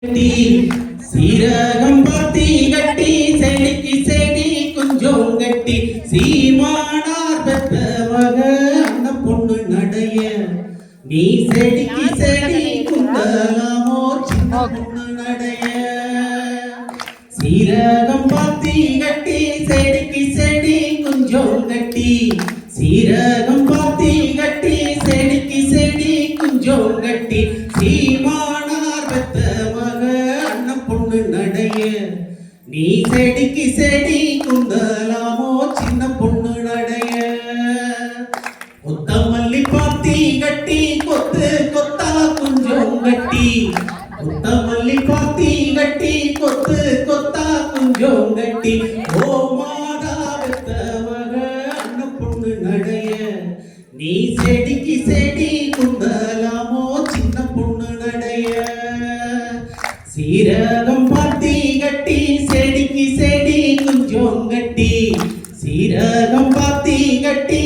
கட்டி சீரகம் பாத்தி கட்டி செடிக்கு செடி கொஞ்சம் கட்டி சீமானார் பெத்த மக அந்த பொண்ணு நடைய நீ செடிக்கு செடி குந்தலாமோ சின்ன பொண்ணு நடைய சீரகம் பாத்தி கட்டி செடிக்கு செடி கொஞ்சம் கட்டி சீரகம் பாத்தி கட்டி செடிக்கு செடி கொஞ்சம் கட்டி சீமானார் பெத்த பொண்ணு நடைய நீ செடிக்கு செடி குந்தலாமோ சின்ன பொண்ணு நடைய கொத்தமல்லி பாத்தி கட்டி கொத்து கொத்தா குஞ்சம் கட்டி கொத்தமல்லி பாத்தி கட்டி கொத்து கொத்தா குஞ்சம் கட்டி ஓ மாதா பெத்த மக அண்ண பொண்ணு நடைய நீ செடிக்கு செடி குந்தலாமோ சின்ன பொண்ணு நடைய சீரகம் பாத்தி கட்டி செடிக்கு செடி கொஞ்சம் கட்டி சீரகம் பாத்தி கட்டி